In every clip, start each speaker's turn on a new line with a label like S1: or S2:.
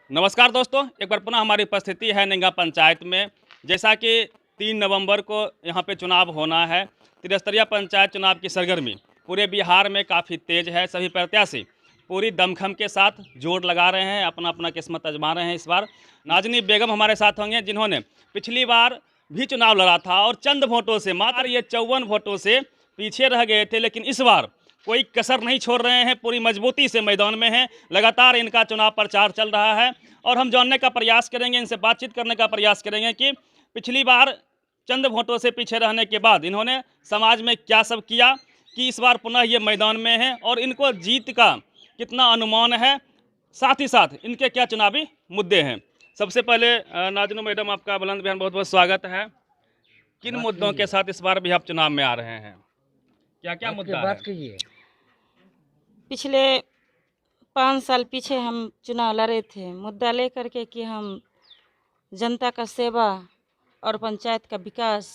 S1: नमस्कार दोस्तों, एक बार पुनः हमारी उपस्थिति है निंगा पंचायत में। जैसा कि 3 नवंबर को यहाँ पे चुनाव होना है। त्रिस्तरीय पंचायत चुनाव की सरगर्मी पूरे बिहार में काफ़ी तेज है। सभी प्रत्याशी पूरी दमखम के साथ जोर लगा रहे हैं, अपना अपना किस्मत आजमा रहे हैं। इस बार नाजनी बेगम हमारे साथ होंगे, जिन्होंने पिछली बार भी चुनाव लड़ा था और चंद वोटों से, मात्र ये 54 वोटों से पीछे रह गए थे। लेकिन इस बार कोई कसर नहीं छोड़ रहे हैं, पूरी मजबूती से मैदान में हैं। लगातार इनका चुनाव प्रचार चल रहा है और हम जानने का प्रयास करेंगे, इनसे बातचीत करने का प्रयास करेंगे कि पिछली बार चंद वोटों से पीछे रहने के बाद इन्होंने समाज में क्या सब किया कि इस बार पुनः ये मैदान में हैं और इनको जीत का कितना अनुमान है, साथ ही साथ इनके क्या चुनावी मुद्दे हैं। सबसे पहले नाजनू मैडम, आपका बुलंद बयान बहुत बहुत स्वागत है। किन मुद्दों के साथ इस बार भी आप चुनाव में आ रहे हैं, क्या क्या मुद्दा है?
S2: बात कीजिए।
S3: पिछले 5 साल पीछे हम चुनाव लड़े थे, मुद्दा लेकर के कि हम जनता का सेवा और पंचायत का विकास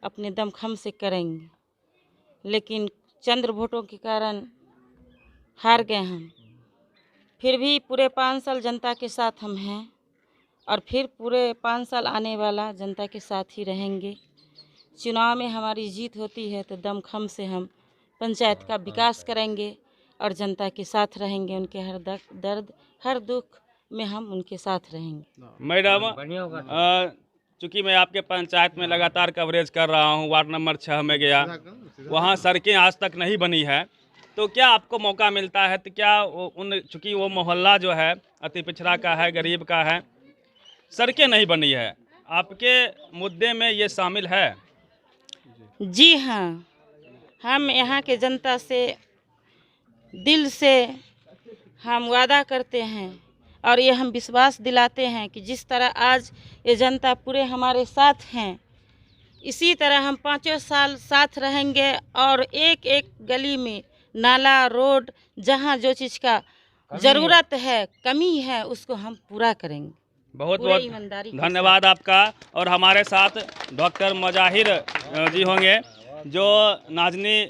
S3: अपने दमखम से करेंगे, लेकिन चंद वोटों के कारण हार गए हम। फिर भी पूरे 5 साल जनता के साथ हम हैं और फिर पूरे 5 साल आने वाला जनता के साथ ही रहेंगे। चुनाव में हमारी जीत होती है तो दमखम से हम पंचायत का विकास करेंगे और जनता के साथ रहेंगे। उनके हर दर्द हर दुख में हम उनके साथ रहेंगे।
S1: मैडम,
S2: बढ़िया होगा।
S1: चूँकि मैं आपके पंचायत में लगातार कवरेज कर रहा हूँ, वार्ड नंबर 6 में गया, वहाँ सड़कें आज तक नहीं बनी है, तो क्या आपको मौका मिलता है तो क्या चूँकि वो मोहल्ला जो है अति पिछड़ा का है, गरीब का है, सड़कें नहीं बनी है, आपके मुद्दे में ये शामिल है?
S3: जी हाँ, हम यहाँ के जनता से दिल से हम वादा करते हैं और ये हम विश्वास दिलाते हैं कि जिस तरह आज ये जनता पूरे हमारे साथ हैं, इसी तरह हम 5 साल साथ रहेंगे और एक एक गली में नाला, रोड, जहाँ जो चीज़ का ज़रूरत है, कमी है, उसको हम पूरा करेंगे।
S1: बहुत
S3: पूरे
S1: बहुत
S3: ईमानदारी के
S1: धन्यवाद आपका। और हमारे साथ डॉक्टर मुजाहिर जी होंगे, जो नाजनी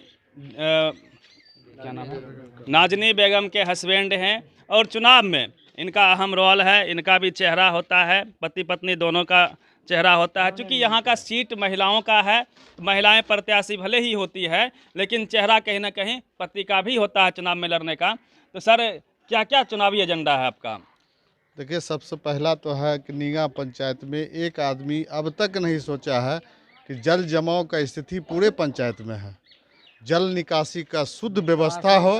S1: क्या नाम है, नाजनी बेगम के हस्बैंड हैं और चुनाव में इनका अहम रोल है। इनका भी चेहरा होता है, पति पत्नी दोनों का चेहरा होता है। क्योंकि यहाँ का सीट महिलाओं का है, महिलाएं प्रत्याशी भले ही होती है, लेकिन चेहरा कहीं ना कहीं पति का भी होता है चुनाव में लड़ने का। तो सर, क्या क्या चुनावी एजेंडा है आपका?
S4: देखिए, सबसे पहला तो है कि निंगा पंचायत में एक आदमी अब तक नहीं सोचा है कि जल जमाव का स्थिति पूरे पंचायत में है, जल निकासी का शुद्ध व्यवस्था हो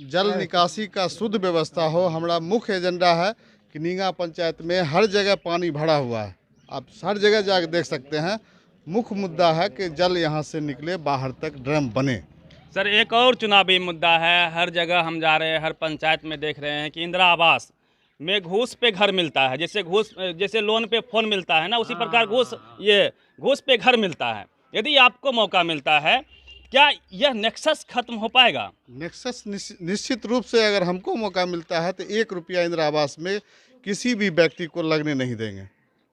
S4: जल निकासी का शुद्ध व्यवस्था हो। हमारा मुख्य एजेंडा है कि निंगा पंचायत में हर जगह पानी भरा हुआ है, आप हर जगह जाकर देख सकते हैं। मुख्य मुद्दा है कि जल यहाँ से निकले, बाहर तक ड्रम बने।
S1: सर, एक और चुनावी मुद्दा है, हर जगह हम जा रहे हैं, हर पंचायत में देख रहे हैं कि इंदिरा आवास में घूस पे घर मिलता है। जैसे लोन पे फ़ोन मिलता है ना, उसी प्रकार घूस पे घर मिलता है। यदि आपको मौका मिलता है, क्या यह नेक्सस खत्म हो पाएगा?
S4: नेक्सस निश्चित रूप से अगर हमको मौका मिलता है तो 1 रुपया इंदिरा आवास में किसी भी व्यक्ति को लगने नहीं देंगे।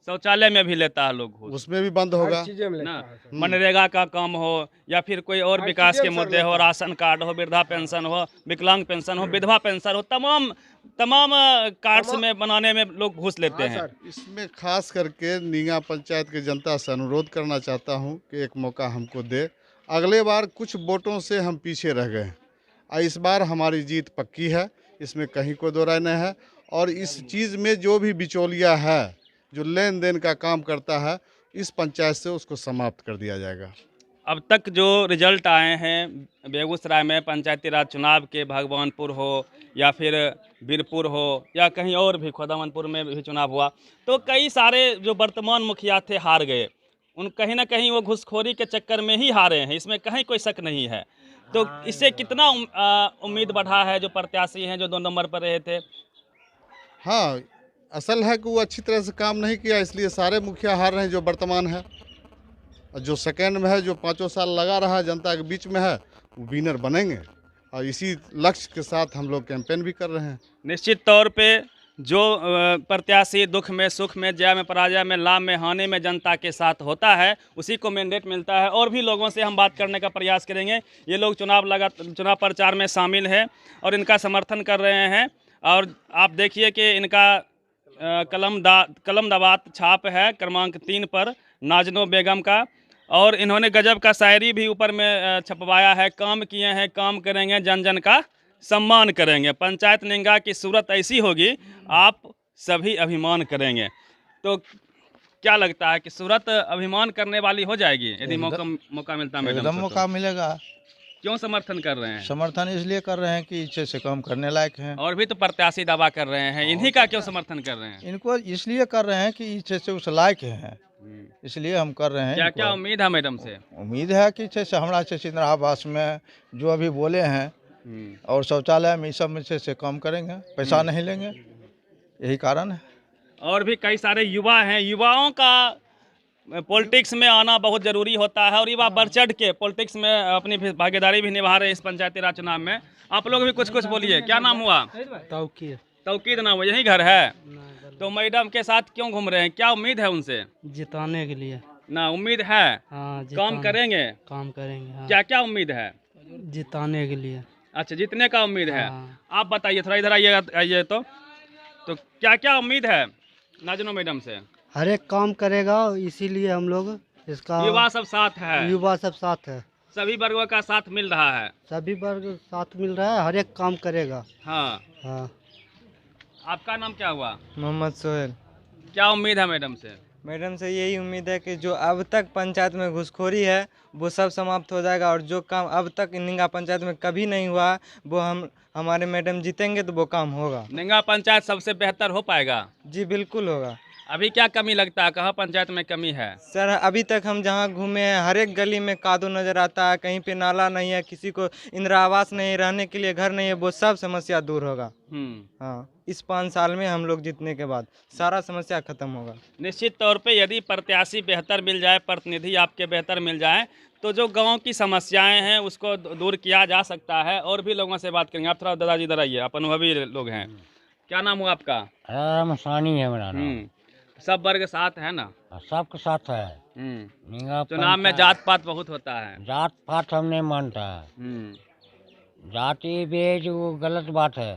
S1: शौचालय में भी लेता है लोग घूस,
S4: उसमें भी बंद होगा
S1: ना, मनरेगा का काम हो या फिर कोई और विकास के मुद्दे हो, राशन कार्ड हो, वृद्धा पेंशन हो, विकलांग पेंशन हो, विधवा पेंशन हो, तमाम कार्ड्स में बनाने में लोग घूस लेते हैं।
S4: इसमें खास करके निंगा पंचायत की जनता से अनुरोध करना चाहता हूं कि एक मौका हमको दे। अगले बार कुछ वोटों से हम पीछे रह गए और इस बार हमारी जीत पक्की है, इसमें कहीं कोई दो राय नहीं है। और इस चीज़ में जो भी बिचौलिया है, जो लेन देन का काम करता है, इस पंचायत से उसको समाप्त कर दिया जाएगा।
S1: अब तक जो रिजल्ट आए हैं बेगूसराय में पंचायती राज चुनाव के, भगवानपुर हो या फिर बीरपुर हो या कहीं और भी, खोदावनपुर में भी चुनाव हुआ, तो कई सारे जो वर्तमान मुखिया थे हार गए। उन कहीं ना कहीं वो घूसखोरी के चक्कर में ही हारे हैं, इसमें कहीं कोई शक नहीं है। तो इससे कितना उम्मीद बढ़ा है जो प्रत्याशी हैं जो 2 नंबर पर रहे थे?
S4: हाँ, असल है कि वो अच्छी तरह से काम नहीं किया, इसलिए सारे मुखिया हार रहे हैं जो वर्तमान है। और जो सेकंड में है, जो 5 साल लगा रहा है जनता के बीच में है, वो विनर बनेंगे। और इसी लक्ष्य के साथ हम लोग कैंपेन भी कर रहे हैं।
S1: निश्चित तौर पे जो प्रत्याशी दुख में, सुख में, जय में, पराजय में, लाभ में, हानि में जनता के साथ होता है, उसी को मैंडेट मिलता है। और भी लोगों से हम बात करने का प्रयास करेंगे। ये लोग चुनाव प्रचार में शामिल हैं और इनका समर्थन कर रहे हैं। और आप देखिए कि इनका कलम दबात छाप है क्रमांक 3 पर नाजनो बेगम का, और इन्होंने गजब का शायरी भी ऊपर में छपवाया है। काम किए हैं काम करेंगे, जन जन का सम्मान करेंगे, पंचायत निंगा की सूरत ऐसी होगी आप सभी अभिमान करेंगे। तो क्या लगता है कि सूरत अभिमान करने वाली हो जाएगी यदि मौका मिलता मैडम
S2: एकदम
S1: को?
S2: मौका मिलेगा।
S1: क्यों समर्थन कर रहे हैं?
S2: समर्थन इसलिए कर रहे हैं कि इच्छे से काम करने लायक हैं।
S1: और भी तो प्रत्याशी दावा कर रहे हैं, इन्हीं का क्यों समर्थन कर रहे हैं?
S2: इनको इसलिए कर रहे हैं कि इच्छे से उस लायक हैं, इसलिए हम कर रहे हैं।
S1: क्या क्या
S2: इनको
S1: उम्मीद है मैडम से?
S2: उम्मीद है कि इच्छे से हमारा अच्छे से इंदिरा आवास में जो अभी बोले हैं और शौचालय में, इस सब में अच्छे से काम करेंगे, पैसा नहीं लेंगे, यही कारण है।
S1: और भी कई सारे युवा हैं, युवाओं का पॉलिटिक्स में आना बहुत ज़रूरी होता है, और युवा बढ़ चढ़ के पॉलिटिक्स में अपनी भागीदारी भी निभा रहे हैं इस पंचायती राज चुनाव में। आप लोग भी कुछ बोलिए। क्या नाम हुआ? तौकीद नाम हुआ, यही घर है? तो मैडम के साथ क्यों घूम रहे हैं, क्या उम्मीद है उनसे?
S5: जिताने के लिए।
S1: ना उम्मीद है?
S5: हाँ,
S1: काम करेंगे?
S5: काम करेंगे। हाँ।
S1: क्या क्या उम्मीद है?
S5: जिताने के लिए।
S1: अच्छा, जीतने का उम्मीद है।
S5: हाँ।
S1: आप बताइए, थोड़ा इधर आइए तो क्या क्या उम्मीद है नाजनो मैडम से?
S6: हर एक काम करेगा, इसीलिए हम लोग इसका
S1: युवा सब साथ है,
S6: युवा सब साथ है,
S1: सभी वर्गों का साथ मिल रहा है।
S6: सभी वर्ग साथ मिल रहा है, हर एक काम करेगा।
S1: हाँ।
S6: हाँ।
S1: आपका नाम क्या हुआ?
S5: मोहम्मद सोहेल।
S1: क्या उम्मीद है मैडम से?
S5: मैडम से यही उम्मीद है कि जो अब तक पंचायत में घुसखोरी है वो सब समाप्त हो जाएगा, और जो काम अब तक निंगा पंचायत में कभी नहीं हुआ वो हमारे मैडम जीतेंगे तो वो काम होगा।
S1: निंगा पंचायत सबसे बेहतर हो पाएगा?
S5: जी बिल्कुल होगा।
S1: अभी क्या कमी लगता है, कहाँ पंचायत में कमी है?
S5: सर अभी तक हम जहाँ घूमे हैं हर एक गली में कादो नज़र आता है, कहीं पे नाला नहीं है, किसी को इंदिरा आवास नहीं, रहने के लिए घर नहीं है, वो सब समस्या दूर होगा। हाँ, इस 5 साल में हम लोग जीतने के बाद सारा समस्या खत्म होगा।
S1: निश्चित तौर पे यदि प्रत्याशी बेहतर मिल जाए, प्रतिनिधि आपके बेहतर मिल जाए, तो जो गांव की समस्याएं हैं उसको दूर किया जा सकता है। और भी लोगों से बात करेंगे। आप थोड़ा दादाजी इधर आइए, आप अनुभवी लोग हैं। क्या नाम हुआ आपका?
S7: मसानी है मेरा नाम।
S1: सब वर्ग साथ है ना?
S7: सबके साथ है।
S1: चुनाव में जात पात बहुत होता है।
S7: जात पात हम नहीं मानता है। जाति भेद वो गलत बात है,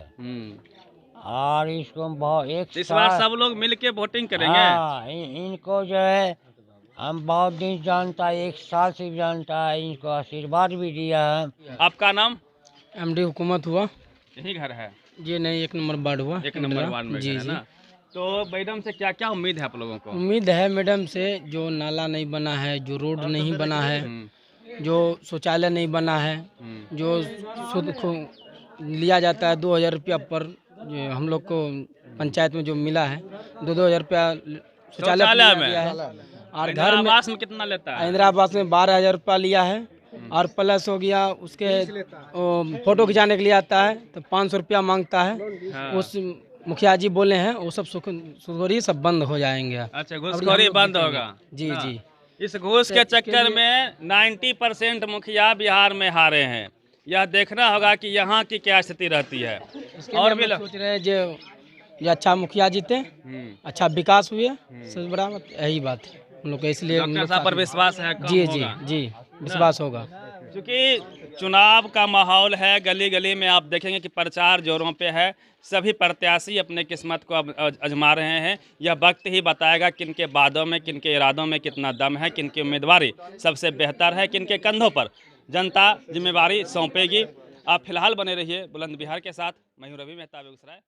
S7: और इसको बहुत एक
S1: इस बार सब लोग मिलके वोटिंग करेंगे।
S7: हाँ, इनको जो है हम बहुत दिन जानता है, 1 साल से जानता है, इनको आशीर्वाद भी दिया है।
S1: आपका नाम?
S5: MD हुकूमत हुआ।
S1: यही घर है?
S5: जी नहीं, 1 नंबर वार्ड हुआ।
S1: 1 नंबर वार्ड में
S5: जी
S1: घर है ना? तो मैडम से क्या क्या उम्मीद है आप लोगों को?
S5: उम्मीद है मैडम से, जो नाला नहीं बना है, जो रोड नहीं बना है, जो शौचालय नहीं बना है, जो लिया जाता है 2000 रुपया पर, जो हम लोग को पंचायत में जो मिला है 2-2000 रुपया शौचालय में लिया है। और घर में
S1: आवास में कितना लेता है?
S5: इंदिरा आवास में 12,000 रुपया लिया है, और प्लस हो गया उसके फोटो खिंचाने के लिए आता है तो 500 रुपया मांगता है।
S1: हाँ।
S5: उस मुखिया जी बोले हैं वो सब सुखोरी सब बंद हो जाएंगे।
S1: अच्छा, घूसखोरी बंद होगा?
S5: जी जी।
S1: इस घूस के चक्कर में 90% मुखिया बिहार में हारे हैं। यह देखना होगा कि यहाँ की क्या स्थिति रहती है। और भी
S5: सोच रहे हैं जो ये अच्छा मुखिया जीते, अच्छा विकास हुए, सबसे बड़ा यही बात है हम लोग का, इसलिए
S1: डॉक्टर साहब पर विश्वास है?
S5: जी जी जी, विश्वास होगा।
S1: क्योंकि चुनाव का माहौल है, गली गली में आप देखेंगे कि प्रचार जोरों पे है, सभी प्रत्याशी अपने किस्मत को आजमा रहे हैं। यह वक्त ही बताएगा किनके वादों में, किनके इरादों में कितना दम है, किनकी उम्मीदवारी सबसे बेहतर है, किनके कंधों पर जनता जिम्मेवारी सौंपेगी। आप फिलहाल बने रहिए बुलंद बिहार के साथ। मैं हूं रवि मेहता, बेगूसराय।